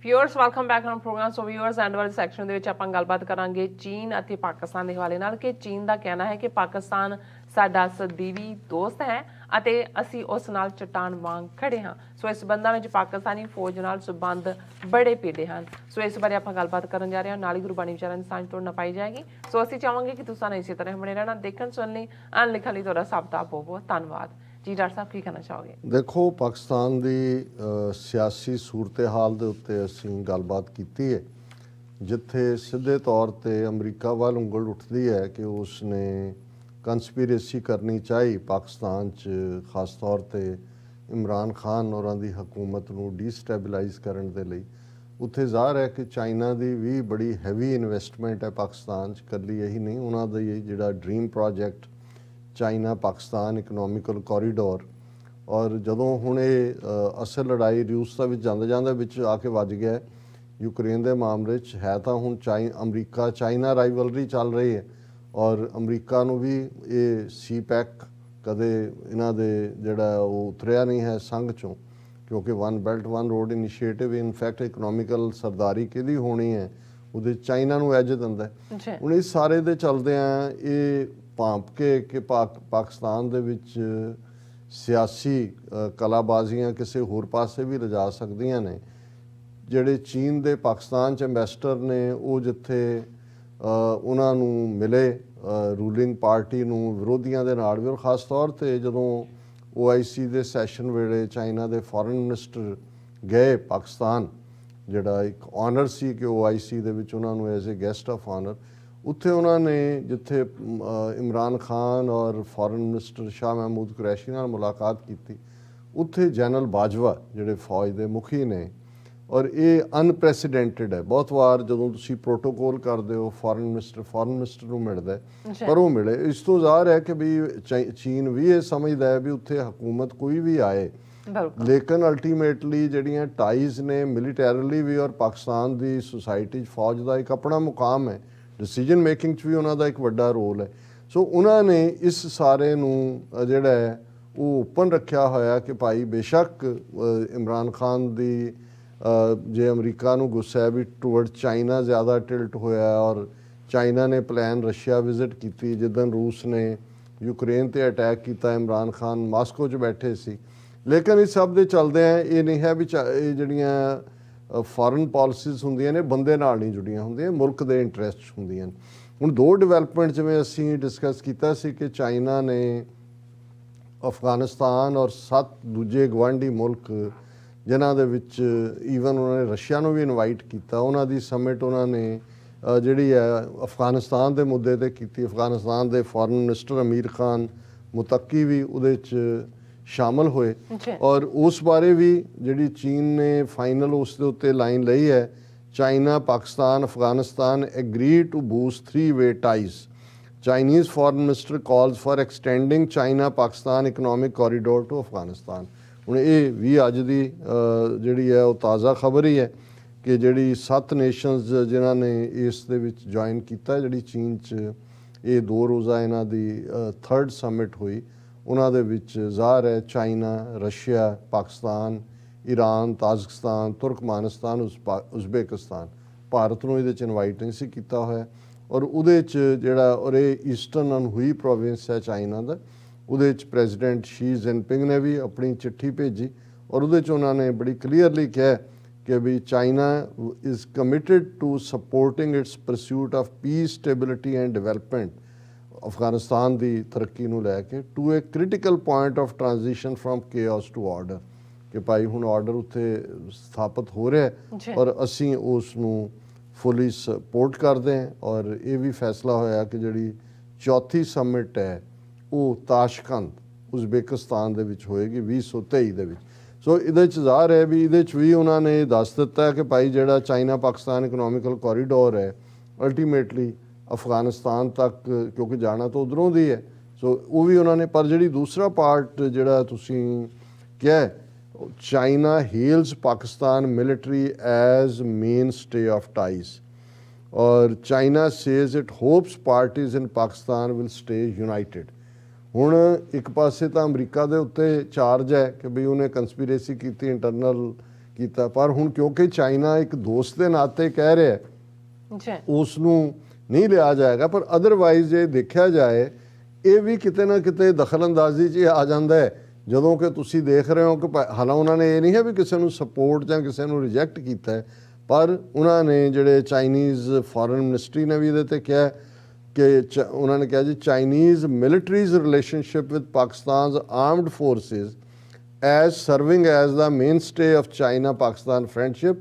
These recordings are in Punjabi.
Viewers welcome back on program. So viewers end ਵਾਲੇ ਸੈਕਸ਼ਨ ਦੇ ਵਿੱਚ ਆਪਾਂ ਗੱਲਬਾਤ ਕਰਾਂਗੇ ਚੀਨ ਅਤੇ ਪਾਕਿਸਤਾਨ ਦੇ ਹਵਾਲੇ ਨਾਲ ਕਿ ਚੀਨ ਦਾ ਕਹਿਣਾ ਹੈ ਕਿ ਪਾਕਿਸਤਾਨ ਸਾਡਾ ਸਦੀਵੀ ਦੋਸਤ ਹੈ ਅਤੇ ਅਸੀਂ ਉਸ ਨਾਲ ਚਟਾਨ ਵਾਂਗ ਖੜੇ ਹਾਂ। ਸੋ ਇਸ ਸੰਬੰਧਾਂ ਵਿੱਚ ਪਾਕਿਸਤਾਨੀ ਫੌਜ ਨਾਲ ਸੰਬੰਧ ਬੜੇ ਪੀੜੇ ਹਨ। ਸੋ ਇਸ ਬਾਰੇ ਆਪਾਂ ਗੱਲਬਾਤ ਕਰਨ ਜਾ ਰਹੇ ਹਾਂ। ਨਾਲ ਹੀ ਗੁਰਬਾਣੀ ਵਿਚਾਰਾਂ ਦੀ ਸਾਂਝ ਤੋੜ ਨਾ ਪਾਈ ਜਾਏਗੀ। ਸੋ ਅਸੀਂ ਚਾਹਾਂਗੇ ਕਿ ਤੁਸੀਂ ਇਸੇ ਤਰ੍ਹਾਂ ਬਣੇ ਰਹਿਣਾ, ਦੇਖਣ ਸੁਣਨ ਲਈ, ਅਨਲਿਖਣ ਲਈ ਤੁਹਾਡਾ ਸਭ ਦਾ ਬਹੁਤ ਬਹੁਤ ਧੰਨਵਾਦ ਜੀ। ਡਾਕਟਰ ਸਾਹਿਬ ਕੀ ਕਹਿਣਾ ਚਾਹੋਗੇ? ਦੇਖੋ, ਪਾਕਿਸਤਾਨ ਦੀ ਸਿਆਸੀ ਸੂਰਤ ਹਾਲ ਦੇ ਉੱਤੇ ਅਸੀਂ ਗੱਲਬਾਤ ਕੀਤੀ ਹੈ, ਜਿੱਥੇ ਸਿੱਧੇ ਤੌਰ 'ਤੇ ਅਮਰੀਕਾ ਵੱਲ ਉਂਗਲ ਉੱਠਦੀ ਹੈ ਕਿ ਉਸ ਨੇ ਕੰਸਪੀਰੇਸੀ ਕਰਨੀ ਚਾਹੀ ਪਾਕਿਸਤਾਨ 'ਚ, ਖਾਸ ਤੌਰ 'ਤੇ ਇਮਰਾਨ ਖਾਨ ਔਰਾਂ ਦੀ ਹਕੂਮਤ ਨੂੰ ਡੀਸਟੈਬਲਾਈਜ਼ ਕਰਨ ਦੇ ਲਈ। ਉੱਥੇ ਜ਼ਾਹਰ ਹੈ ਕਿ ਚਾਈਨਾ ਦੀ ਵੀ ਬੜੀ ਹੈਵੀ ਇਨਵੈਸਟਮੈਂਟ ਹੈ ਪਾਕਿਸਤਾਨ 'ਚ। ਇਕੱਲੀ ਇਹੀ ਨਹੀਂ, ਉਹਨਾਂ ਦਾ ਜਿਹੜਾ dream project China Pakistan economical corridor, ਔਰ ਜਦੋਂ ਹੁਣ ਇਹ ਅਸਲ ਲੜਾਈ ਰੂਸ ਦਾ ਵਿੱਚ ਜਾਂਦੇ ਵਿੱਚ ਆ ਕੇ ਵੱਜ ਗਿਆ ਯੂਕਰੇਨ ਦੇ ਮਾਮਲੇ 'ਚ। ਹੈ ਤਾਂ ਹੁਣ ਅਮਰੀਕਾ ਚਾਈਨਾ ਰਾਈਵਲਰੀ ਚੱਲ ਰਹੀ ਹੈ, ਔਰ ਅਮਰੀਕਾ ਨੂੰ ਵੀ ਇਹ CPEC ਕਦੇ ਇਹਨਾਂ ਦੇ ਜਿਹੜਾ ਉਹ ਉਤਰਿਆ ਨਹੀਂ ਹੈ ਸੰਘ 'ਚੋਂ, ਕਿਉਂਕਿ one belt one road initiative in fact economical ਸਰਦਾਰੀ ਕਿਹਦੀ ਹੋਣੀ ਹੈ, ਉਹਦੇ ਚਾਈਨਾ ਨੂੰ ਐਜ ਦਿੰਦਾ। ਹੁਣ ਇਸ ਸਾਰੇ ਦੇ ਚਲਦਿਆਂ ਇਹ ਭਾਂਪ ਕੇ ਕਿ ਪਾਕਿਸਤਾਨ ਦੇ ਵਿੱਚ ਸਿਆਸੀ ਕਲਾਬਾਜ਼ੀਆਂ ਕਿਸੇ ਹੋਰ ਪਾਸੇ ਵੀ ਲਿਜਾ ਸਕਦੀਆਂ ਨੇ। ਜਿਹੜੇ ਚੀਨ ਦੇ ਪਾਕਿਸਤਾਨ 'ਚ ਐਂਬੈਸਡਰ ਨੇ, ਉਹ ਜਿੱਥੇ ਉਹਨਾਂ ਨੂੰ ਮਿਲੇ ਰੂਲਿੰਗ ਪਾਰਟੀ ਨੂੰ ਵਿਰੋਧੀਆਂ ਦੇ ਨਾਲ ਵੀ, ਔਰ ਖ਼ਾਸ ਤੌਰ 'ਤੇ ਜਦੋਂ OIC ਦੇ ਸੈਸ਼ਨ ਵੇਲੇ ਚਾਈਨਾ ਦੇ ਫੋਰਨ ਮਿਨਿਸਟਰ ਗਏ ਪਾਕਿਸਤਾਨ, ਜਿਹੜਾ ਇੱਕ ਆਨਰ ਸੀ ਕਿ OIC ਦੇ ਵਿੱਚ ਉਹਨਾਂ ਨੂੰ as a guest of honour, ਉੱਥੇ ਉਹਨਾਂ ਨੇ ਜਿੱਥੇ ਇਮਰਾਨ ਖਾਨ ਔਰ ਫੋਰਨ ਮਿਨਿਸਟਰ ਸ਼ਾਹ ਮਹਿਮੂਦ ਕੁਰੈਸ਼ੀ ਨਾਲ ਮੁਲਾਕਾਤ ਕੀਤੀ, ਉੱਥੇ ਜਨਰਲ ਬਾਜਵਾ ਜਿਹੜੇ ਫੌਜ ਦੇ ਮੁਖੀ ਨੇ, ਔਰ ਇਹ ਅਨਪ੍ਰੈਸੀਡੈਂਟਡ ਹੈ। ਬਹੁਤ ਵਾਰ ਜਦੋਂ ਤੁਸੀਂ ਪ੍ਰੋਟੋਕੋਲ ਕਰਦੇ ਹੋ ਫੋਰਨ ਮਿਨਿਸਟਰ ਨੂੰ ਮਿਲਦਾ, ਪਰ ਉਹ ਮਿਲੇ। ਇਸ ਤੋਂ ਜ਼ਾਹਰ ਹੈ ਕਿ ਵੀ ਚੀਨ ਵੀ ਇਹ ਸਮਝਦਾ ਹੈ ਵੀ ਉੱਥੇ ਹਕੂਮਤ ਕੋਈ ਵੀ ਆਏ, ਲੇਕਿਨ ਅਲਟੀਮੇਟਲੀ ਜਿਹੜੀਆਂ ਟਾਈਜ਼ ਨੇ ਮਿਲੀਟੈਰਲੀ ਵੀ, ਔਰ ਪਾਕਿਸਤਾਨ ਦੀ ਸੁਸਾਇਟੀ 'ਚ ਫੌਜ ਦਾ ਇੱਕ ਆਪਣਾ ਮੁਕਾਮ ਹੈ, ਡਿਸੀਜਨ ਮੇਕਿੰਗ 'ਚ ਵੀ ਉਹਨਾਂ ਦਾ ਇੱਕ ਵੱਡਾ ਰੋਲ ਹੈ। ਸੋ ਉਹਨਾਂ ਨੇ ਇਸ ਸਾਰੇ ਨੂੰ ਜਿਹੜਾ ਹੈ ਉਹ ਓਪਨ ਰੱਖਿਆ ਹੋਇਆ ਕਿ ਭਾਈ ਬੇਸ਼ੱਕ ਇਮਰਾਨ ਖਾਨ ਦੀ ਜੇ ਅਮਰੀਕਾ ਨੂੰ ਗੁੱਸਾ ਹੈ ਵੀ ਟੂਵਰਡ ਚਾਈਨਾ ਜ਼ਿਆਦਾ ਟਿਲਟ ਹੋਇਆ, ਔਰ ਚਾਈਨਾ ਨੇ ਪਲਾਨ ਰਸ਼ੀਆ ਵਿਜ਼ਿਟ ਕੀਤੀ ਜਿੱਦਣ ਰੂਸ ਨੇ ਯੂਕਰੇਨ 'ਤੇ ਅਟੈਕ ਕੀਤਾ, ਇਮਰਾਨ ਖਾਨ ਮਾਸਕੋ 'ਚ ਬੈਠੇ ਸੀ। ਲੇਕਿਨ ਇਸ ਸਭ ਦੇ ਚਲਦਿਆਂ ਇਹ ਨਹੀਂ ਹੈ ਵੀ ਇਹ ਜਿਹੜੀਆਂ ਫੋਰਨ ਪਾਲਿਸੀਜ਼ ਹੁੰਦੀਆਂ ਨੇ ਬੰਦੇ ਨਾਲ ਨਹੀਂ ਜੁੜੀਆਂ ਹੁੰਦੀਆਂ, ਮੁਲਕ ਦੇ ਇੰਟਰਸਟ ਹੁੰਦੀਆਂ ਨੇ। ਹੁਣ ਦੋ ਡਿਵੈਲਪਮੈਂਟ ਜਿਵੇਂ ਅਸੀਂ ਡਿਸਕਸ ਕੀਤਾ ਸੀ ਕਿ ਚਾਈਨਾ ਨੇ ਅਫਗਾਨਿਸਤਾਨ ਔਰ 7 ਦੂਜੇ ਗਵਾਂਢੀ ਮੁਲਕ ਜਿਨ੍ਹਾਂ ਦੇ ਵਿੱਚ ਈਵਨ ਉਹਨਾਂ ਨੇ ਰਸ਼ੀਆ ਨੂੰ ਵੀ ਇਨਵਾਈਟ ਕੀਤਾ, ਉਹਨਾਂ ਦੀ ਸਮਿਟ ਉਹਨਾਂ ਨੇ ਜਿਹੜੀ ਹੈ ਅਫਗਾਨਿਸਤਾਨ ਦੇ ਮੁੱਦੇ 'ਤੇ ਕੀਤੀ। ਅਫਗਾਨਿਸਤਾਨ ਦੇ ਫੋਰਨ ਮਿਨਿਸਟਰ ਅਮੀਰ ਖਾਨ ਮੁਤੱਕੀ ਵੀ ਉਹਦੇ 'ਚ ਸ਼ਾਮਲ ਹੋਏ, ਔਰ ਉਸ ਬਾਰੇ ਵੀ ਜਿਹੜੀ ਚੀਨ ਨੇ ਫਾਈਨਲ ਉਸ ਦੇ ਉੱਤੇ ਲਾਈਨ ਲਈ ਹੈ, China Pakistan Afghanistan agree to boost 3-way ties. Chinese foreign minister calls for extending China Pakistan economic corridor to Afghanistan. ਹੁਣ ਇਹ ਵੀ ਅੱਜ ਦੀ ਜਿਹੜੀ ਹੈ ਉਹ ਤਾਜ਼ਾ ਖਬਰ ਹੀ ਹੈ ਕਿ ਜਿਹੜੀ 7 ਨੇਸ਼ਨਸ ਜਿਨ੍ਹਾਂ ਨੇ ਇਸ ਦੇ ਵਿੱਚ ਜੁਆਇਨ ਕੀਤਾ, ਜਿਹੜੀ ਚੀਨ 'ਚ ਇਹ 2 ਰੋਜ਼ਾ ਇਹਨਾਂ ਦੀ 3rd ਸਮਿਟ ਹੋਈ, ਉਹਨਾਂ ਦੇ ਵਿੱਚ ਜ਼ਾਹਰ ਹੈ China, Russia, Pakistan, Iran, Tajikistan, Turkmenistan, Uzbekistan, Bharat ਨੂੰ ਇਹਦੇ 'ਚ ਇਨਵਾਈਟ ਨਹੀਂ ਸੀ ਕੀਤਾ ਹੋਇਆ। ਔਰ ਉਹਦੇ 'ਚ ਜਿਹੜਾ ਔਰ ਇਹ ਈਸਟਰਨ ਅਨਹੂਈ ਪ੍ਰੋਵਿੰਸ ਹੈ ਚਾਈਨਾ ਦਾ, ਉਹਦੇ 'ਚ ਪ੍ਰੈਜ਼ੀਡੈਂਟ ਸ਼ੀ ਜਿਨਪਿੰਗ ਨੇ ਵੀ ਆਪਣੀ ਚਿੱਠੀ ਭੇਜੀ, ਔਰ ਉਹਦੇ 'ਚ ਉਹਨਾਂ ਨੇ ਬੜੀ ਕਲੀਅਰਲੀ ਕਿਹਾ ਕਿ ਵੀ China is committed to supporting its pursuit of peace, stability and development, Afghanistan ਦੀ ਤਰੱਕੀ ਨੂੰ ਲੈ ਕੇ, to a critical point of transition from chaos to order, ਕਿ ਭਾਈ ਹੁਣ ਆਰਡਰ ਉੱਥੇ ਸਥਾਪਿਤ ਹੋ ਰਿਹਾ ਔਰ ਅਸੀਂ ਉਸ ਨੂੰ ਫੁੱਲੀ ਸਪੋਰਟ ਕਰਦੇ ਹਾਂ। ਔਰ ਇਹ ਵੀ ਫੈਸਲਾ ਹੋਇਆ ਕਿ ਜਿਹੜੀ 4ਥੀ ਸਮਿਟ ਹੈ ਉਹ ਤਾਸ਼ਕੰਦ ਉਜ਼ਬੇਕਿਸਤਾਨ ਦੇ ਵਿੱਚ ਹੋਏਗੀ 2023 ਦੇ ਵਿੱਚ। ਸੋ ਇਹਦੇ 'ਚ ਜ਼ਾਹਰ ਹੈ ਵੀ ਇਹਦੇ 'ਚ ਵੀ ਉਹਨਾਂ ਨੇ ਦੱਸ ਦਿੱਤਾ ਕਿ ਭਾਈ ਜਿਹੜਾ ਚਾਈਨਾ ਪਾਕਿਸਤਾਨ ਇਕਨੋਮਿਕਲ ਕੋਰੀਡੋਰ ਹੈ ਅਲਟੀਮੇਟਲੀ ਅਫਗਾਨਿਸਤਾਨ ਤੱਕ, ਕਿਉਂਕਿ ਜਾਣਾ ਤਾਂ ਉੱਧਰੋਂ ਦੀ ਹੈ, ਸੋ ਉਹ ਵੀ ਉਹਨਾਂ ਨੇ। ਪਰ ਜਿਹੜੀ ਦੂਸਰਾ ਪਾਰਟ ਜਿਹੜਾ ਤੁਸੀਂ ਕਿਹਾ, China hails Pakistan military as mainstay of ties, ਔਰ China says it hopes parties in Pakistan will stay united. ਹੁਣ ਇੱਕ ਪਾਸੇ ਤਾਂ ਅਮਰੀਕਾ ਦੇ ਉੱਤੇ ਚਾਰਜ ਹੈ ਕਿ ਵੀ ਉਹਨੇ ਕੰਸਪੀਰੇਸੀ ਕੀਤੀ, ਇੰਟਰਨਲ ਕੀਤਾ। ਪਰ ਹੁਣ ਕਿਉਂਕਿ ਚਾਈਨਾ ਇੱਕ ਦੋਸਤ ਦੇ ਨਾਤੇ ਕਹਿ ਰਿਹਾ ਜੀ ਉਸ ਨੂੰ ਨਹੀਂ ਲਿਆ ਜਾਏਗਾ, ਪਰ ਅਦਰਵਾਈਜ਼ ਜੇ ਦੇਖਿਆ ਜਾਏ ਇਹ ਵੀ ਕਿਤੇ ਨਾ ਕਿਤੇ ਦਖਲਅੰਦਾਜ਼ੀ 'ਚ ਆ ਜਾਂਦਾ ਹੈ, ਜਦੋਂ ਕਿ ਤੁਸੀਂ ਦੇਖ ਰਹੇ ਹੋ ਕਿ ਹਾਲਾਂ ਉਹਨਾਂ ਨੇ ਇਹ ਨਹੀਂ ਹੈ ਵੀ ਕਿਸੇ ਨੂੰ ਸਪੋਰਟ ਜਾਂ ਕਿਸੇ ਨੂੰ ਰਿਜੈਕਟ ਕੀਤਾ ਹੈ, ਪਰ ਉਹਨਾਂ ਨੇ ਜਿਹੜੇ ਚਾਈਨੀਜ਼ ਫੋਰਨ ਮਿਨਿਸਟਰੀ ਨੇ ਵੀ ਇਹਦੇ ਤੇ ਕਿਹਾ ਕਿ ਉਹਨਾਂ ਨੇ ਕਿਹਾ ਜੀ Chinese military's relationship with Pakistan's armed forces as serving as the mainstay of China-Pakistan friendship,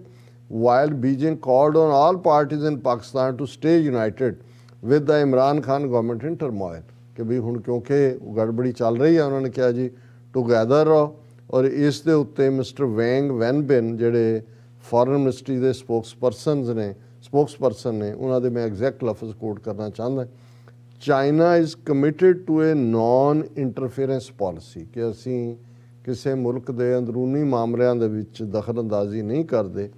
while Beijing called on all parties in Pakistan to stay united with the Imran Khan government in turmoil। कि भी हुण क्योंकि गड़बड़ी चल रही है, उन्होंने कहा जी टुगैदर रहो। और इस दे उत्ते मिस्टर वैंग वैनबिन जिहड़े फॉरेन मिनिस्ट्री के स्पोक्सपर्सन ने उन्होंने मैं एग्जैक्ट लफ्ज़ कोट करना चाहता। China is committed to a non interference policy कि असी ਕਿਸੇ ਮੁਲਕ ਦੇ ਅੰਦਰੂਨੀ ਮਾਮਲਿਆਂ ਦੇ ਵਿੱਚ ਦਖਲਅੰਦਾਜ਼ੀ ਨਹੀਂ ਕਰਦੇ,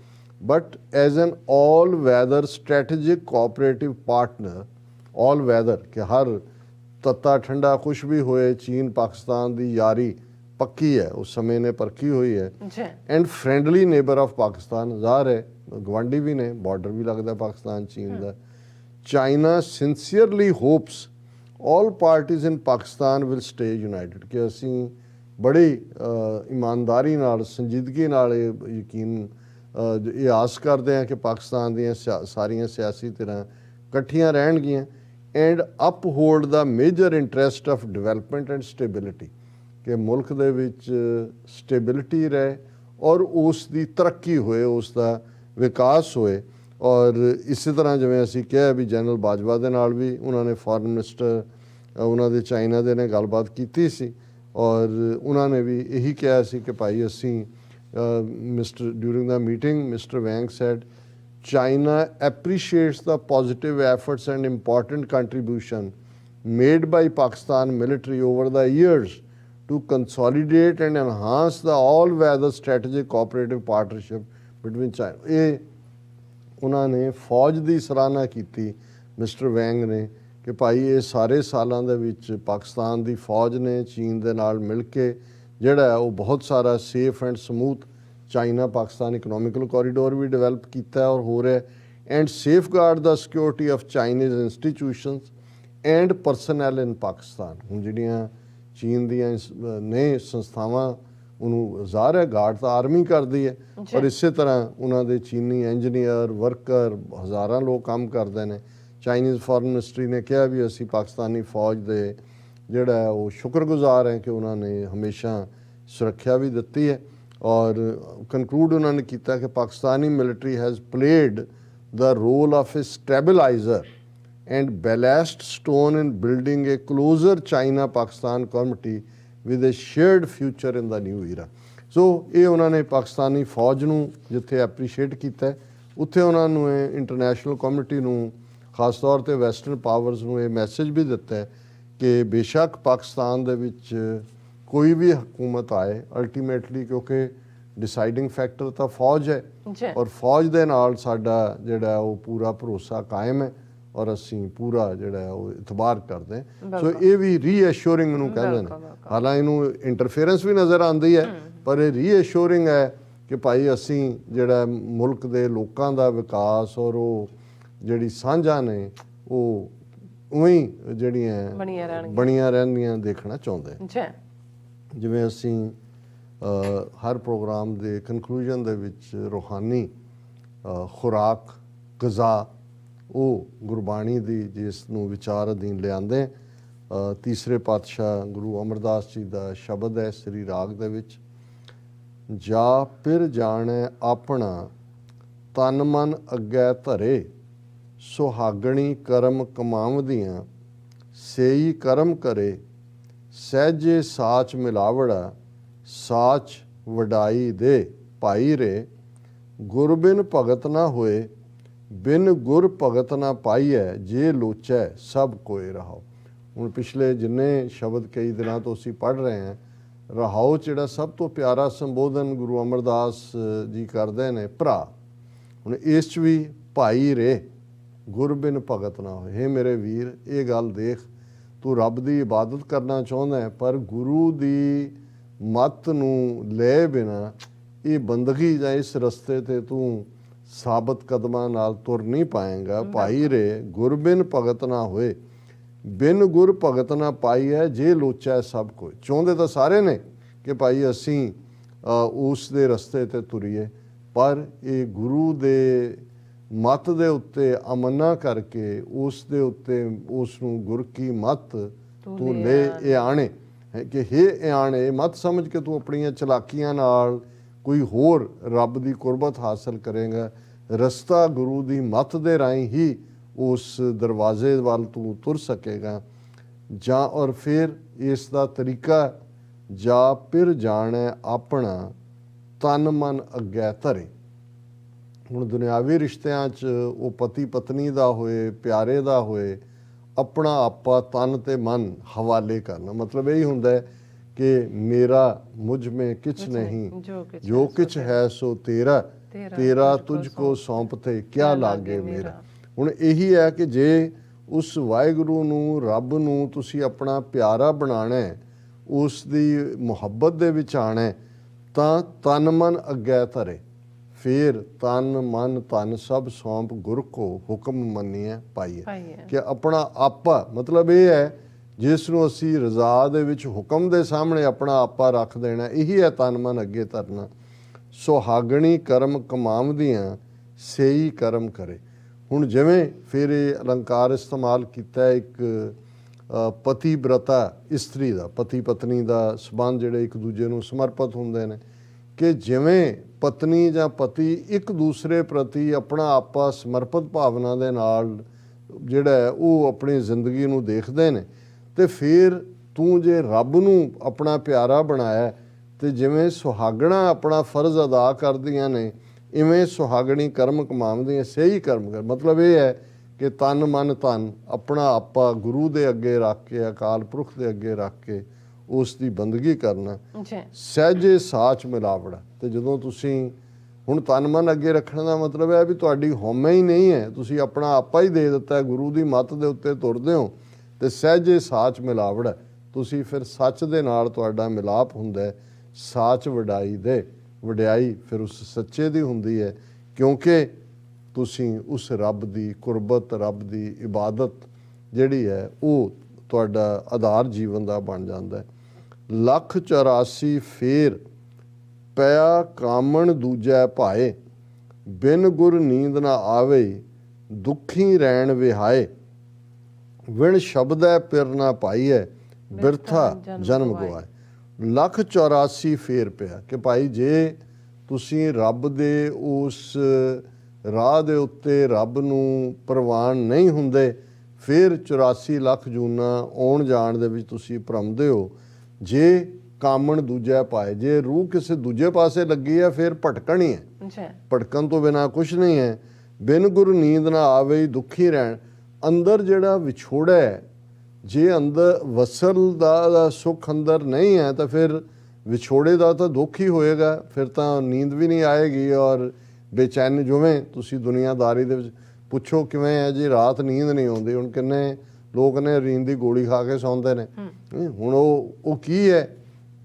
but as an all weather strategic cooperative partner, all weather ਕਿ ਹਰ ਤੱਤਾ ਠੰਡਾ ਕੁਛ ਵੀ ਹੋਏ ਚੀਨ ਪਾਕਿਸਤਾਨ ਦੀ ਯਾਰੀ ਪੱਕੀ ਹੈ, ਉਸ ਸਮੇਂ ਨੇ ਪਰਖੀ ਹੋਈ ਹੈ। And friendly neighbour of Pakistan, ਜ਼ਾਹਰ ਹੈ ਗਵਾਂਢੀ ਵੀ ਨੇ, ਬਾਰਡਰ ਵੀ ਲੱਗਦਾ ਪਾਕਿਸਤਾਨ ਚੀਨ ਦਾ। China sincerely hopes all parties in Pakistan will stay united ਕਿ ਅਸੀਂ बड़ी ईमानदारी नाल संजीदगी नाल यकीन ये आस करते हैं कि पाकिस्तान दी सारियां सियासी धिरां इकट्ठियां रहणगियां and uphold the major interest of development and stability कि मुल्क दे विच स्टेबिलिटी रहे और उस दी तरक्की होए, उस दा विकास होए। और इसी तरह जिवें असीं कहा भी जनरल बाजवा दे नाल भी उन्होंने फॉरेन मिनिस्टर उन्होंने चाइना दे ने गलबात कीती सी और उन्होंने भी यही कहा सी कि भाई असी mister during the meeting mister Wang said China appreciates the positive efforts and important contribution made by Pakistan military over the years to consolidate and enhance the all weather strategic cooperative partnership between China. ये उन्होंने फौज की सराहना की मिस्टर वैंग ने कि भाई ये सारे सालों के विच पाकिस्तान की फौज ने चीन के नाल मिल के जिहड़ा है वो बहुत सारा safe and smooth China Pakistan economical corridor भी डिवेलप किया और हो रहा है and safeguard the security of Chinese institutions and personnel in Pakistan. हुण जिहड़ियां चीन दियां ने संस्थावां उन्होंने ज़ाहिर है गार्ड तो आर्मी करती है और इस तरह उन्होंने चीनी इंजीनियर वर्कर हज़ारां लोग काम करते हैं। चाइनीज़ फॉरेन मिनिस्ट्री ने कहा भी असी पाकिस्तानी फौज के जोड़ा है वो शुक्रगुजार हैं कि उन्होंने हमेशा सुरक्षा भी दी है। और कंक्लूड उन्होंने किया कि Pakistani military has played the role of a stabiliser and ballast stone in building a closer China Pakistan community with a shared future in the new era. So ये उन्होंने पाकिस्तानी फौज नूं जिथे एप्रीशिएट किया उत्थे उन्होंने इंटरनेशनल कम्युनिटी नूं खास तौर पर वैसटर्न पावर्स नूं ये मैसेज भी दिता है कि बेशक पाकिस्तान दे विच कोई भी हुकूमत आए अल्टीमेटली क्योंकि डिसाइडिंग फैक्टर तो फौज है और फौज दे नाल साडा जिहड़ा वो पूरा भरोसा कायम है और असी पूरा जिहड़ा वो इतबार करते हैं। सो ये भी रीएश्योरिंग नूं कहंदे ने, हालां इनू इंटरफेरेंस भी नज़र आती है पर ये रीएश्योरिंग है कि भाई असी जिहड़ा मुल्क दे लोकां दा विकास और वो ਜਿਹੜੀ ਸਾਂਝਾਂ ਨੇ ਉਹ ਉਵੇਂ ਜਿਹੜੀਆਂ ਬਣੀਆਂ ਰਹਿੰਦੀਆਂ ਦੇਖਣਾ ਚਾਹੁੰਦੇ ਜਿਵੇਂ ਅਸੀਂ ਹਰ ਪ੍ਰੋਗਰਾਮ ਦੇ ਕਨਕਲੂਜਨ ਦੇ ਵਿੱਚ ਰੂਹਾਨੀ ਖੁਰਾਕ ਗਜ਼ਾ ਉਹ ਗੁਰਬਾਣੀ ਦੀ ਜਿਸ ਨੂੰ ਵਿਚਾਰ ਅਧੀਨ ਲਿਆਂਦੇ ਤੀਸਰੇ ਪਾਤਸ਼ਾਹ ਗੁਰੂ ਅਮਰਦਾਸ ਜੀ ਦਾ ਸ਼ਬਦ ਹੈ ਸ੍ਰੀ ਰਾਗ ਦੇ ਵਿੱਚ ਜਾ ਫਿਰ ਜਾਣੈ ਆਪਣਾ ਤਨ ਮਨ ਅੱਗੇ ਧਰੇ ਸੁਹਾਗਣੀ ਕਰਮ ਕਮਾਵਦੀਆਂ ਸੇਈ ਕਰਮ ਕਰੇ ਸਹਿਜੇ ਸਾਚ ਮਿਲਾਵੜਾ ਸਾਚ ਵਡਾਈ ਦੇ ਭਾਈ ਰੇ ਗੁਰ ਬਿਨ ਭਗਤ ਨਾ ਹੋਏ ਬਿਨ ਗੁਰ ਭਗਤ ਨਾ ਪਾਈਐ ਜੇ ਲੋਚੈ ਸਭ ਕੋਏ ਰਹਾਓ। ਹੁਣ ਪਿਛਲੇ ਜਿੰਨੇ ਸ਼ਬਦ ਕਈ ਦਿਨਾਂ ਤੋਂ ਅਸੀਂ ਪੜ੍ਹ ਰਹੇ ਹਾਂ ਰਹਾਓ ਜਿਹੜਾ ਸਭ ਤੋਂ ਪਿਆਰਾ ਸੰਬੋਧਨ ਗੁਰੂ ਅਮਰਦਾਸ ਜੀ ਕਰਦੇ ਨੇ ਭਰਾ। ਹੁਣ ਇਸ 'ਚ ਵੀ ਭਾਈ ਰੇ ਗੁਰ ਬਿਨ ਭਗਤ ਨਾ ਹੋਏ। ਹੇ ਮੇਰੇ ਵੀਰ ਇਹ ਗੱਲ ਦੇਖ ਤੂੰ ਰੱਬ ਦੀ ਇਬਾਦਤ ਕਰਨਾ ਚਾਹੁੰਦਾ ਹੈ ਪਰ ਗੁਰੂ ਦੀ ਮੱਤ ਨੂੰ ਲੈ ਬਿਨਾ ਇਹ ਬੰਦਗੀ ਜਾਂ ਇਸ ਰਸਤੇ ਤੇ ਤੂੰ ਸਾਬਤ ਕਦਮਾਂ ਨਾਲ ਤੁਰ ਨਹੀਂ ਪਾਏਗਾ। ਭਾਈ ਰੇ ਗੁਰ ਬਿਨ ਭਗਤ ਨਾ ਹੋਏ, ਬਿਨ ਗੁਰ ਭਗਤ ਨਾ ਪਾਈ ਹੈ, ਜੇ ਲੋਚਾ ਸਭ ਕੋਈ। ਚਾਹੁੰਦੇ ਤਾਂ ਸਾਰੇ ਨੇ ਕਿ ਭਾਈ ਅਸੀਂ ਉਸ ਦੇ ਰਸਤੇ ਤੇ ਤੁਰੀਏ, ਪਰ ਇਹ ਗੁਰੂ ਦੇ ਮੱਤ ਦੇ ਉੱਤੇ ਅਮਨਾ ਕਰਕੇ ਉਸ ਦੇ ਉੱਤੇ ਉਸ ਨੂੰ ਗੁਰ ਕੀ ਮੱਤ ਤੂੰ ਲੈ ਇਹ ਆਣੇ ਹੈ ਕਿ ਇਹ ਆਣੇ ਮੱਤ ਸਮਝ ਕੇ ਤੂੰ ਆਪਣੀਆਂ ਚਲਾਕੀਆਂ ਨਾਲ ਕੋਈ ਹੋਰ ਰੱਬ ਦੀ ਕੁਰਬਤ ਹਾਸਲ ਕਰੇਗਾ। ਰਸਤਾ ਗੁਰੂ ਦੀ ਮੱਤ ਦੇ ਰਾਹੀਂ ਹੀ ਉਸ ਦਰਵਾਜ਼ੇ ਵੱਲ ਤੂੰ ਤੁਰ ਸਕੇਗਾ। ਜਾਂ ਔਰ ਫਿਰ ਇਸ ਦਾ ਤਰੀਕਾ ਜਾ ਫਿਰ ਜਾਣੈ ਆਪਣਾ ਤਨ ਮਨ ਅੱਗੇ ਧਰੇ। ਹੁਣ ਦੁਨਿਆਵੀ ਰਿਸ਼ਤਿਆਂ 'ਚ ਉਹ ਪਤੀ ਪਤਨੀ ਦਾ ਹੋਏ, ਪਿਆਰੇ ਦਾ ਹੋਏ, ਆਪਣਾ ਆਪਾ ਤਨ ਤੇ ਮਨ ਹਵਾਲੇ ਕਰਨਾ। ਮਤਲਬ ਇਹ ਹੁੰਦਾ ਹੈ ਕਿ ਮੇਰਾ ਮੁਝ ਮੇਂ ਕਿਛ ਨਹੀਂ, ਜੋ ਕਿਛ ਹੈ ਸੋ ਤੇਰਾ, ਤੇਰਾ ਤੁਝ ਕੋ ਸੌਂਪਤੇ ਕਿਆ ਲਾਗੇ ਮੇਰਾ। ਹੁਣ ਇਹੀ ਹੈ ਕਿ ਜੇ ਉਸ ਵਾਹਿਗੁਰੂ ਨੂੰ, ਰੱਬ ਨੂੰ ਤੁਸੀਂ ਆਪਣਾ ਪਿਆਰਾ ਬਣਾਉਣਾ ਹੈ, ਉਸ ਦੀ ਮੁਹੱਬਤ ਦੇ ਵਿੱਚ ਆਉਣਾ ਹੈ, ਤਾਂ ਤਨ ਮਨ ਅੱਗੇ ਧਰੇ। ਫਿਰ ਤਨ ਮਨ ਧਨ ਸਭ ਸੌਂਪ ਗੁਰ ਕੋ ਹੁਕਮ ਮੰਨੀਏ ਪਾਈਏ। ਕਿ ਆਪਣਾ ਆਪਾ ਮਤਲਬ ਇਹ ਹੈ ਜਿਸ ਨੂੰ ਅਸੀਂ ਰਜ਼ਾ ਦੇ ਵਿੱਚ ਹੁਕਮ ਦੇ ਸਾਹਮਣੇ ਆਪਣਾ ਆਪਾ ਰੱਖ ਦੇਣਾ, ਇਹੀ ਹੈ ਤਨ ਮਨ ਅੱਗੇ ਧਰਨਾ। ਸੁਹਾਗਣੀ ਕਰਮ ਕਮਾਵਦੀਆਂ ਸੇਈ ਕਰਮ ਕਰੇ। ਹੁਣ ਜਿਵੇਂ ਫਿਰ ਇਹ ਅਲੰਕਾਰ ਇਸਤੇਮਾਲ ਕੀਤਾ ਇੱਕ ਪਤੀ ਬ੍ਰਤਾ ਇਸਤਰੀ ਦਾ, ਪਤੀ ਪਤਨੀ ਦਾ ਸਬੰਧ ਜਿਹੜੇ ਇੱਕ ਦੂਜੇ ਨੂੰ ਸਮਰਪਿਤ ਹੁੰਦੇ ਨੇ, ਕਿ ਜਿਵੇਂ ਪਤਨੀ ਜਾਂ ਪਤੀ ਇੱਕ ਦੂਸਰੇ ਪ੍ਰਤੀ ਆਪਣਾ ਆਪਾ ਸਮਰਪਿਤ ਭਾਵਨਾ ਦੇ ਨਾਲ ਜਿਹੜਾ ਉਹ ਆਪਣੀ ਜ਼ਿੰਦਗੀ ਨੂੰ ਦੇਖਦੇ ਨੇ, ਤੇ ਫਿਰ ਤੂੰ ਜੇ ਰੱਬ ਨੂੰ ਆਪਣਾ ਪਿਆਰਾ ਬਣਾਇਆ ਤੇ ਜਿਵੇਂ ਸੁਹਾਗਣਾ ਆਪਣਾ ਫਰਜ਼ ਅਦਾ ਕਰਦੀਆਂ ਨੇ, ਇਵੇਂ ਸੁਹਾਗਣੀ ਕਰਮ ਕਮਾਉਂਦੀਆਂ ਸਹੀ ਕਰਮ ਕਰ। ਮਤਲਬ ਇਹ ਹੈ ਕਿ ਤਨ ਮਨ ਧਨ ਆਪਣਾ ਆਪਾ ਗੁਰੂ ਦੇ ਅੱਗੇ ਰੱਖ ਕੇ, ਅਕਾਲ ਪੁਰਖ ਦੇ ਅੱਗੇ ਰੱਖ ਕੇ ਉਸ ਦੀ ਬੰਦਗੀ ਕਰਨਾ। ਸਹਿਜੇ ਸਾਚ ਮਿਲਾਵੜਾ। ਤੇ ਜਦੋਂ ਤੁਸੀਂ ਹੁਣ ਤਨ ਮਨ ਅੱਗੇ ਰੱਖਣ ਦਾ ਮਤਲਬ ਹੈ ਵੀ ਤੁਹਾਡੀ ਹਉਮੈ ਹੀ ਨਹੀਂ ਹੈ, ਤੁਸੀਂ ਆਪਣਾ ਆਪਾ ਹੀ ਦੇ ਦਿੱਤਾ ਹੈ, ਗੁਰੂ ਦੀ ਮੱਤ ਦੇ ਉੱਤੇ ਤੁਰਦੇ ਹੋ, ਤੇ ਸਹਿਜੇ ਸਾਚ ਮਿਲਾਵੜਾ। ਤੁਸੀਂ ਫਿਰ ਸੱਚ ਦੇ ਨਾਲ ਤੁਹਾਡਾ ਮਿਲਾਪ ਹੁੰਦਾ ਹੈ। ਸਾਚ ਵਡਾਈ ਦੇ, ਵਡਿਆਈ ਫਿਰ ਉਸ ਸੱਚੇ ਦੀ ਹੁੰਦੀ ਹੈ, ਕਿਉਂਕਿ ਤੁਸੀਂ ਉਸ ਰੱਬ ਦੀ ਕੁਰਬਤ, ਰੱਬ ਦੀ ਇਬਾਦਤ ਜਿਹੜੀ ਹੈ ਉਹ ਤੁਹਾਡਾ ਆਧਾਰ ਜੀਵਨ ਦਾ ਬਣ ਜਾਂਦਾ ਹੈ। 184 ਫੇਰ ਪਿਆ ਕਾਮਣ ਦੂਜੈ ਭਾਏ, ਬਿਨ ਗੁਰ ਨੀਂਦ ਨਾ ਆਵੇ, ਦੁਖੀ ਰਹਿਣ ਵਿਹਾਏ, ਵਿਣ ਸ਼ਬਦੈ ਪਿਰ ਨਾ ਪਾਈਐ, ਬਿਰਥਾ ਜਨਮ ਗਵਾਏ। 184 ਫੇਰ ਪਿਆ ਕਿ ਭਾਈ ਜੇ ਤੁਸੀਂ ਰੱਬ ਦੇ ਉਸ ਰਾਹ ਦੇ ਉੱਤੇ ਰੱਬ ਨੂੰ ਪ੍ਰਵਾਨ ਨਹੀਂ ਹੁੰਦੇ, ਫਿਰ 84 ਲੱਖ ਜੂਨਾਂ ਆਉਣ ਜਾਣ ਦੇ ਵਿੱਚ ਤੁਸੀਂ ਭਰਮਦੇ ਹੋ। ਜੇ ਕਾਮਣ ਦੂਜਾ ਪਾਏ, ਜੇ ਰੂਹ ਕਿਸੇ ਦੂਜੇ ਪਾਸੇ ਲੱਗੀ ਹੈ ਫਿਰ ਭਟਕਣ ਹੀ ਹੈ, ਭਟਕਣ ਤੋਂ ਬਿਨਾਂ ਕੁਛ ਨਹੀਂ ਹੈ। ਬਿਨ ਗੁਰ ਨੀਂਦ ਨਾ ਆਵੇ ਦੁਖੀ ਰਹਿਣ। ਅੰਦਰ ਜਿਹੜਾ ਵਿਛੋੜਾ ਹੈ, ਜੇ ਅੰਦਰ ਵਸਲ ਦਾ ਸੁੱਖ ਅੰਦਰ ਨਹੀਂ ਹੈ ਤਾਂ ਫਿਰ ਵਿਛੋੜੇ ਦਾ ਤਾਂ ਦੁੱਖ ਹੀ ਹੋਏਗਾ, ਫਿਰ ਤਾਂ ਨੀਂਦ ਵੀ ਨਹੀਂ ਆਏਗੀ ਔਰ ਬੇਚੈਨ। ਜਿਵੇਂ ਤੁਸੀਂ ਦੁਨੀਆਦਾਰੀ ਦੇ ਵਿੱਚ ਪੁੱਛੋ ਕਿਵੇਂ ਹੈ ਜੀ, ਰਾਤ ਨੀਂਦ ਨਹੀਂ ਆਉਂਦੀ। ਹੁਣ ਕਿੰਨੇ ਲੋਕ ਨੇ ਨੀਂਦ ਦੀ ਗੋਲੀ ਖਾ ਕੇ ਸੌਂਦੇ ਨੇ। ਹੁਣ ਉਹ ਕੀ ਹੈ,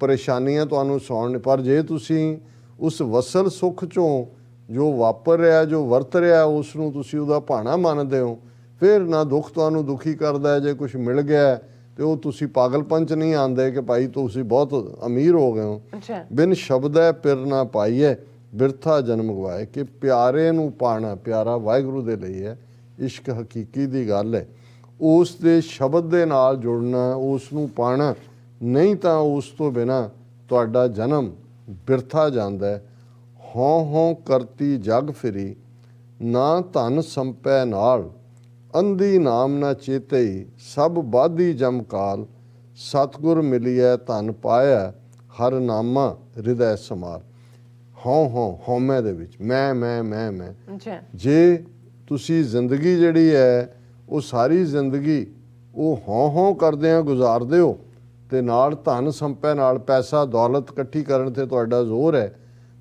ਪਰੇਸ਼ਾਨੀਆਂ ਤੁਹਾਨੂੰ ਸੌਣ। ਪਰ ਜੇ ਤੁਸੀਂ ਉਸ ਵਸਲ ਸੁੱਖ ਚੋਂ ਜੋ ਵਾਪਰ ਰਿਹਾ, ਜੋ ਵਰਤ ਰਿਹਾ, ਉਸ ਨੂੰ ਤੁਸੀਂ ਉਹਦਾ ਭਾਣਾ ਮੰਨਦੇ ਹੋ, ਫਿਰ ਨਾ ਦੁੱਖ ਤੁਹਾਨੂੰ ਦੁਖੀ ਕਰਦਾ ਹੈ। ਜੇ ਕੁਝ ਮਿਲ ਗਿਆ ਤੇ ਉਹ ਤੁਸੀਂ ਪਾਗਲਪਨ ਚ ਨਹੀਂ ਆਉਂਦੇ ਕਿ ਭਾਈ ਤੁਸੀਂ ਬਹੁਤ ਅਮੀਰ ਹੋ ਗਏ ਹੋ। ਬਿਨ ਸ਼ਬਦੈ ਪਿਰ ਨਾ ਪਾਈਏ, ਬਿਰਥਾ ਜਨਮ ਗਵਾਏ। ਕਿ ਪਿਆਰੇ ਨੂੰ ਪਾਣਾ, ਪਿਆਰਾ ਵਾਹਿਗੁਰੂ ਦੇ ਲਈ ਹੈ, ਇਸ਼ਕ ਹਕੀਕੀ ਦੀ ਗੱਲ ਹੈ। ਉਸ ਦੇ ਸ਼ਬਦ ਦੇ ਨਾਲ ਜੁੜਨਾ, ਉਸ ਨੂੰ ਪਾਣਾ, ਨਹੀਂ ਤਾਂ ਉਸ ਤੋਂ ਬਿਨਾਂ ਤੁਹਾਡਾ ਜਨਮ ਬਿਰਥਾ ਜਾਂਦਾ ਹੈ। ਹੋਂ ਕਰਤੀ ਜਗ ਫਿਰੀ, ਨਾ ਧਨ ਸੰਪੈ ਨਾਲ, ਅੰਧੀ ਨਾਮ ਨਾ ਚੇਤਈ, ਸਭ ਬਾਧੀ ਜਮਕਾਲ, ਸਤਿਗੁਰ ਮਿਲਿਐ ਧਨ ਪਾਇਆ, ਹਰ ਨਾਮਾ ਹਿਰਦੈ ਸਮਾਲ। ਹਉਮੈ ਦੇ ਵਿੱਚ ਮੈਂ ਜੇ ਤੁਸੀਂ ਜ਼ਿੰਦਗੀ ਜਿਹੜੀ ਹੈ ਉਹ ਸਾਰੀ ਜ਼ਿੰਦਗੀ ਉਹ ਹਉ ਕਰਦਿਆਂ ਗੁਜ਼ਾਰਦੇ ਹੋ ਤੇ ਨਾਲ ਧਨ ਸੰਪੈ ਨਾਲ ਪੈਸਾ ਦੌਲਤ ਇਕੱਠੀ ਕਰਨ ਤੇ ਤੁਹਾਡਾ ਜ਼ੋਰ ਹੈ,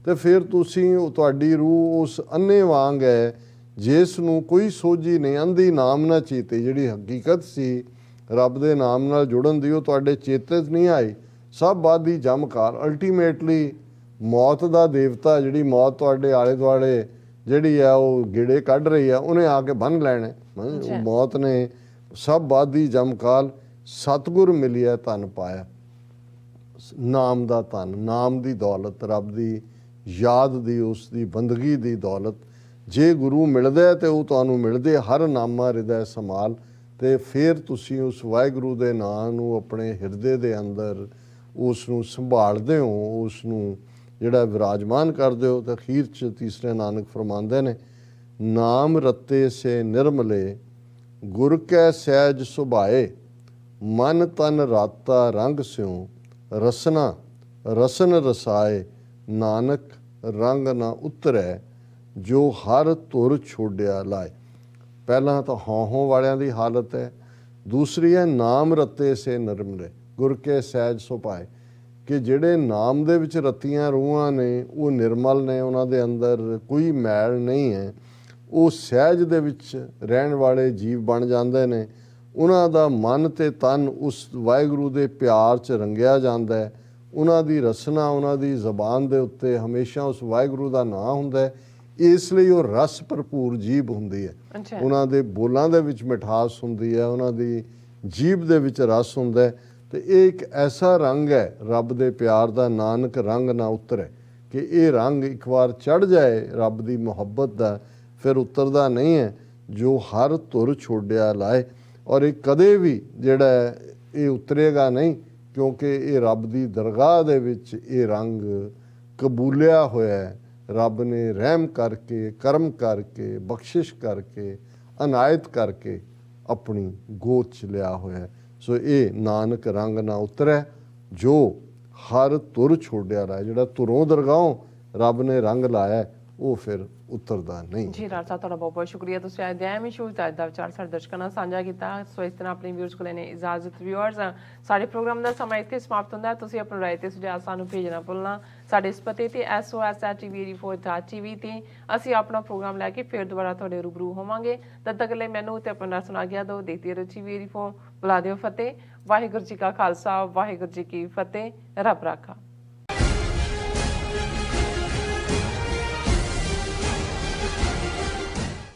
ਤੇ ਫਿਰ ਤੁਸੀਂ ਤੁਹਾਡੀ ਰੂਹ ਉਸ ਅੰਨੇ ਵਾਂਗ ਹੈ ਜਿਸ ਨੂੰ ਕੋਈ ਸੋਝੀ ਨਹੀਂ। ਅੰਧੀ ਨਾਮ ਨਾ ਚੇਤੇ, ਜਿਹੜੀ ਹਕੀਕਤ ਸੀ ਰੱਬ ਦੇ ਨਾਮ ਨਾਲ ਜੁੜਨ ਦੀ, ਉਹ ਤੁਹਾਡੇ ਚੇਤੇ 'ਚ ਨਹੀਂ ਆਈ। ਸਭ ਬਾਦੀ ਜਮਕਾਲ, ਅਲਟੀਮੇਟਲੀ ਮੌਤ ਦਾ ਦੇਵਤਾ, ਜਿਹੜੀ ਮੌਤ ਤੁਹਾਡੇ ਆਲੇ ਦੁਆਲੇ ਜਿਹੜੀ ਆ ਉਹ ਗੇੜੇ ਕੱਢ ਰਹੀ ਆ, ਉਹਨੇ ਆ ਕੇ ਬੰਨ੍ਹ ਲੈਣੇ। ਉਹ ਮੌਤ ਨੇ ਸਭ ਬਾਦੀ ਜਮਕਾਲ ਸਤਿਗੁਰ ਮਿਲਿਆ ਧਨ ਪਾਇਆ। ਨਾਮ ਦਾ ਧਨ, ਨਾਮ ਦੀ ਦੌਲਤ, ਰੱਬ ਦੀ ਯਾਦ ਦੀ, ਉਸ ਦੀ ਬੰਦਗੀ ਦੀ ਦੌਲਤ ਜੇ ਗੁਰੂ ਮਿਲਦਾ ਤੇ ਉਹ ਤੁਹਾਨੂੰ ਮਿਲਦੇ ਹਰ ਨਾਮਾ ਹਿਰਦੈ ਸਮਾਲ। ਤੇ ਫਿਰ ਤੁਸੀਂ ਉਸ ਵਾਹਿਗੁਰੂ ਦੇ ਨਾਂ ਨੂੰ ਆਪਣੇ ਹਿਰਦੇ ਦੇ ਅੰਦਰ ਉਸ ਨੂੰ ਸੰਭਾਲਦੇ ਹੋ, ਉਸ ਨੂੰ ਜਿਹੜਾ ਵਿਰਾਜਮਾਨ ਕਰਦੇ ਹੋ। ਤੇ ਅਖੀਰ 'ਚ ਤੀਸਰੇ ਨਾਨਕ ਫਰਮਾਉਂਦੇ ਨੇ, ਨਾਮ ਰਤੇ ਸੇ ਨਿਰਮਲੇ ਗੁਰ ਕੈ ਸਹਿਜ ਸੁਭਾਏ, ਮਨ ਤਨ ਰਾਤਾ ਰੰਗ ਸਿਉ ਰਸਨਾ ਰਸਨ ਰਸਾਏ, ਨਾਨਕ ਰੰਗ ਨਾ ਉਤਰੈ ਜੋ ਹਰ ਧੁਰ ਛੋੜਿਆ ਲਾਏ। ਪਹਿਲਾਂ ਤਾਂ ਹੋਂ ਵਾਲਿਆਂ ਦੀ ਹਾਲਤ ਹੈ, ਦੂਸਰੀ ਹੈ ਨਾਮ ਰਤੇ ਸੇ ਨਿਰਮਲੇ ਗੁਰ ਕੇ ਸਹਿਜ ਸੁਭਾਏ, ਕਿ ਜਿਹੜੇ ਨਾਮ ਦੇ ਵਿੱਚ ਰਤੀਆਂ ਰੂਹਾਂ ਨੇ ਉਹ ਨਿਰਮਲ ਨੇ, ਉਹਨਾਂ ਦੇ ਅੰਦਰ ਕੋਈ ਮੈਲ ਨਹੀਂ ਹੈ, ਉਹ ਸਹਿਜ ਦੇ ਵਿੱਚ ਰਹਿਣ ਵਾਲੇ ਜੀਵ ਬਣ ਜਾਂਦੇ ਨੇ। ਉਹਨਾਂ ਦਾ ਮਨ ਤੇ ਤਨ ਉਸ ਵਾਹਿਗੁਰੂ ਦੇ ਪਿਆਰ 'ਚ ਰੰਗਿਆ ਜਾਂਦਾ ਹੈ। ਉਹਨਾਂ ਦੀ ਰਸਨਾ, ਉਹਨਾਂ ਦੀ ਜ਼ਬਾਨ ਦੇ ਉੱਤੇ ਹਮੇਸ਼ਾ ਉਸ ਵਾਹਿਗੁਰੂ ਦਾ ਨਾਂ ਹੁੰਦਾ ਹੈ, ਇਸ ਲਈ ਉਹ ਰਸ ਭਰਪੂਰ ਜੀਭ ਹੁੰਦੀ ਹੈ। ਉਹਨਾਂ ਦੇ ਬੋਲਾਂ ਦੇ ਵਿੱਚ ਮਿਠਾਸ ਹੁੰਦੀ ਹੈ, ਉਹਨਾਂ ਦੀ ਜੀਭ ਦੇ ਵਿੱਚ ਰਸ ਹੁੰਦਾ ਹੈ। ਤੇ ਇਹ ਇੱਕ ਐਸਾ ਰੰਗ ਹੈ ਰੱਬ ਦੇ ਪਿਆਰ ਦਾ, ਨਾਨਕ ਰੰਗ ਨਾ ਉਤਰੇ, ਕਿ ਇਹ ਰੰਗ ਇੱਕ ਵਾਰ ਚੜ੍ਹ ਜਾਏ ਰੱਬ ਦੀ ਮੁਹੱਬਤ ਦਾ, ਫਿਰ ਉਤਰਦਾ ਨਹੀਂ ਹੈ। ਜੋ ਹਰ ਧੁਰ ਛੋੜਿਆ ਲਾਏ, ਔਰ ਇਹ ਕਦੇ ਵੀ ਜਿਹੜਾ ਇਹ ਉਤਰੇਗਾ ਨਹੀਂ, ਕਿਉਂਕਿ ਇਹ ਰੱਬ ਦੀ ਦਰਗਾਹ ਦੇ ਵਿੱਚ ਇਹ ਰੰਗ ਕਬੂਲਿਆ ਹੋਇਆ ਹੈ। ਰੱਬ ਨੇ ਰਹਿਮ ਕਰਕੇ, ਕਰਮ ਕਰਕੇ, ਬਖਸ਼ਿਸ਼ ਕਰਕੇ, ਅਨਾਇਤ ਕਰਕੇ ਆਪਣੀ ਗੋਦ 'ਚ ਲਿਆ ਹੋਇਆ ਹੈ। ਸੋ ਇਹ ਨਾਨਕ ਰੰਗ ਨਾ ਉਤਰੈ ਜੋ ਹਰ ਧੁਰ ਛੋੜਿਆ ਲਾਏ। ਜਿਹੜਾ ਧੁਰੋਂ ਦਰਗਾਹੋਂ ਰੱਬ ਨੇ ਰੰਗ ਲਾਇਆ ਉਹ ਫਿਰ ਉਤਰਦਾ ਨਹੀਂ। ਜੀ ਰਾਜ ਸਾਹਿਬ, ਤੁਹਾਡਾ ਬਹੁਤ ਬਹੁਤ ਸ਼ੁਕਰੀਆ। ਤੁਸੀਂ ਅੱਜ ਦੇ ਐਮ ਸ਼ੋਅ ਦਾ ਵਿਚਾਰ ਸਾਡੇ ਦਰਸ਼ਕਾਂ ਨਾਲ ਸਾਂਝਾ ਕੀਤਾ। ਸੋ ਇਸ ਤਰ੍ਹਾਂ ਆਪਣੇ ਵਿਊਅਰਸ ਕੋਲ ਨੇ ਇਜਾਜ਼ਤ। ਵਿਊਅਰਸ, ਸਾਡੇ ਪ੍ਰੋਗਰਾਮ ਦਾ ਸਮਾਂ ਇੱਥੇ ਸਮਾਪਤ ਹੁੰਦਾ ਹੈ। ਤੁਸੀਂ ਆਪਣੀ ਰਾਏ ਤੇ ਸੁਝਾਅ ਸਾਨੂੰ ਭੇਜਣਾ ਭੁੱਲਣਾ। ਸਾਡੇ ਇਸ ਪਤੇ ਤੇ SOS@TV84.TV ਤੇ ਅਸੀਂ ਆਪਣਾ ਪ੍ਰੋਗਰਾਮ ਲੈ ਕੇ ਫਿਰ ਦੁਬਾਰਾ ਤੁਹਾਡੇ ਰੂਬਰੂ ਹੋਵਾਂਗੇ। ਤਦ ਤੱਕ ਲਈ ਮੈਨੂੰ ਤੇ ਆਪਣਾ ਸੁਣਾ ਗਿਆ ਦੋ। ਦੇਖਦੇ ਰਹੋ TV84। ਬੁਲਾ ਦਿਓ ਫਤਿਹ। ਵਾਹਿਗੁਰੂ ਜੀ ਕਾ ਖਾਲਸਾ, ਵਾਹਿਗੁਰੂ ਜੀ ਕੀ ਫਤਿਹ। ਰੱਬ ਰਾਖਾ।